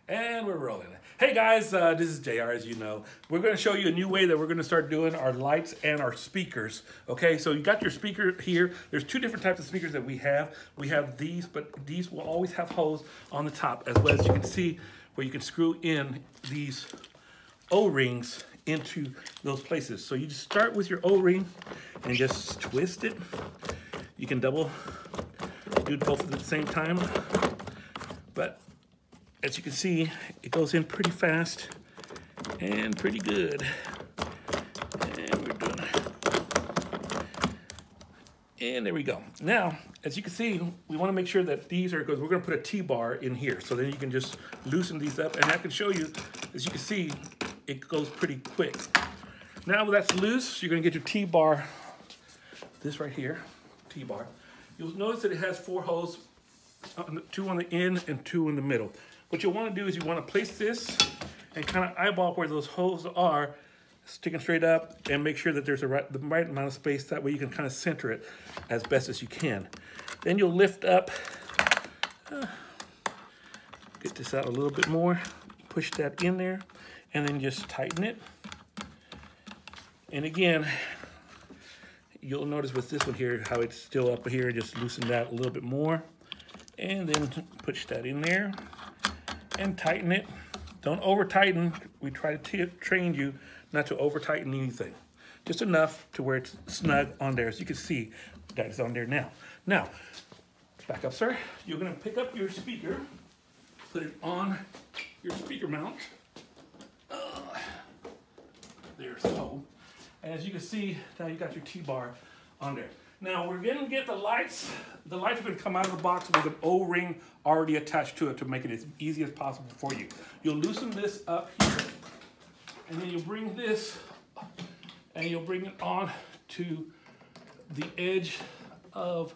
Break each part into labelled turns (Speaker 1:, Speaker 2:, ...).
Speaker 1: And we're rolling. Hey guys, this is JR, as you know. We're going to show you a new way that we're going to start doing our lights and our speakers. Okay, so you got your speaker here. There's two different types of speakers that we have. We have these, but these will always have holes on the top, as well as you can see where you can screw in these O-rings into those places. So you just start with your O-ring and just twist it. You can double do both at the same time, but as you can see, it goes in pretty fast and pretty good. And we're doing it. And there we go. Now, as you can see, we want to make sure that these are, because we're going to put a T-bar in here. So then you can just loosen these up. And I can show you, as you can see, it goes pretty quick. Now that's loose, you're going to get your T-bar, this right here, T-bar. You'll notice that it has 4 holes, 2 on the end and 2 in the middle. What you'll want to do is you want to place this and kind of eyeball where those holes are, sticking straight up, and make sure that there's the right amount of space. That way you can kind of center it as best as you can. Then you'll lift up, get this out a little bit more, push that in there, and then just tighten it. And again, you'll notice with this one here how it's still up here. Just loosen that a little bit more, and then push that in there and tighten it. Don't over tighten. We try to train you not to over tighten anything. Just enough to where it's snug on there. As you can see, that is on there now. Now, back up, sir. You're gonna pick up your speaker, put it on your speaker mount. There's the hole. And as you can see, now you got your T-bar on there. Now we're gonna get the lights. The lights are gonna come out of the box with an O-ring already attached to it to make it as easy as possible for you. You'll loosen this up here, and then you'll bring this, and you'll bring it on to the edge of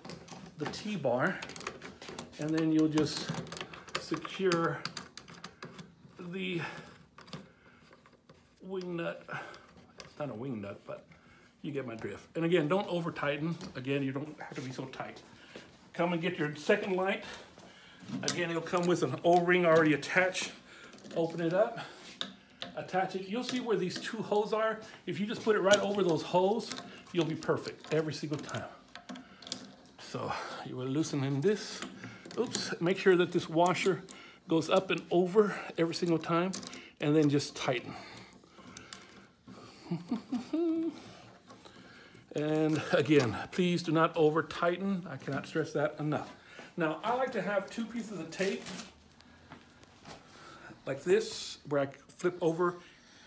Speaker 1: the T-bar, and then you'll just secure the wing nut. It's not a wing nut, but you get my drift. And again, don't over tighten. Again, you don't have to be so tight. Come and get your second light. Again, it'll come with an O-ring already attached. Open it up, attach it. You'll see where these 2 holes are. If you just put it right over those holes, you'll be perfect every single time. So you will loosen in this. Oops, make sure that this washer goes up and over every single time, and then just tighten. And again, please do not over tighten. I cannot stress that enough. Now, I like to have 2 pieces of tape like this, where I flip over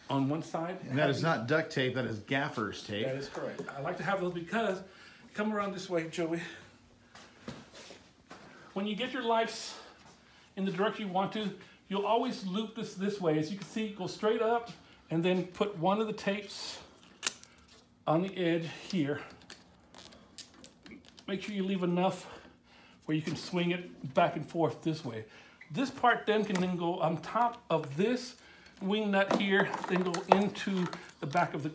Speaker 1: on one side.
Speaker 2: And that is not duct tape, that is gaffer's tape.
Speaker 1: That is correct. I like to have those because, come around this way, Joey. When you get your lights in the direction you want to, you'll always loop this way. As you can see, go straight up, and then put one of the tapes on the edge here. Make sure you leave enough where you can swing it back and forth this way. This part then can go on top of this wing nut here, then go into the back of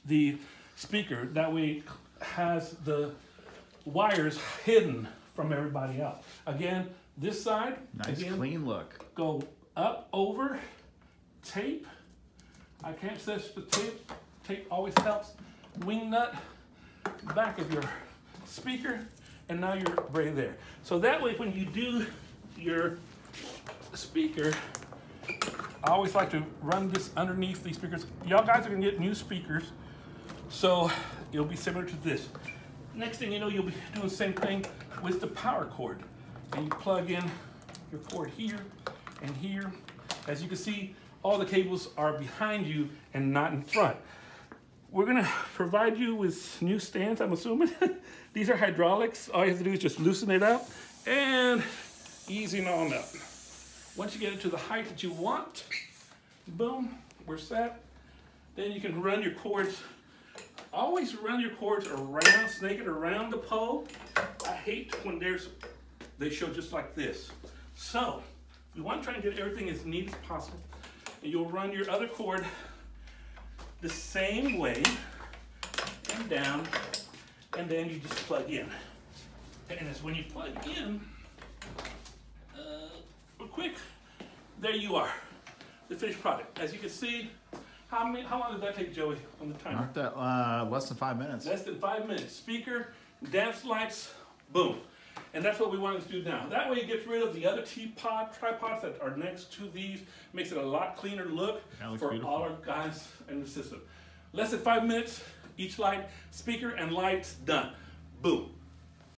Speaker 1: the speaker. That way it has the wires hidden from everybody else. Again, this side,
Speaker 2: nice
Speaker 1: again,
Speaker 2: clean look.
Speaker 1: Go up, over, tape. I can't stress the tape. Tape always helps. Wing nut, back of your speaker, and now you're right there. So that way when you do your speaker, I always like to run this underneath these speakers. Y'all guys are gonna get new speakers, so it'll be similar to this. Next thing you know, you'll be doing the same thing with the power cord. And you plug in your cord here and here. As you can see, all the cables are behind you and not in front. We're gonna provide you with new stands, I'm assuming. These are hydraulics. All you have to do is just loosen it up and easing on up. Once you get it to the height that you want, boom, we're set. Then you can run your cords. Always run your cords around, snake it around the pole. I hate when they show just like this. So, we want to try and get everything as neat as possible. And you'll run your other cord the same way and down, and then you just plug in. And it's when you plug in, real quick, there you are, the finished product. As you can see, how long did that take, Joey, on the timer?
Speaker 2: Not that, less than 5 minutes.
Speaker 1: Less than 5 minutes. Speaker, dance lights, boom. And that's what we wanted to do now. That way it gets rid of the other tripods that are next to these. Makes it a lot cleaner look for beautiful. All our guys in the system. Less than 5 minutes, each light, speaker and lights done. Boom.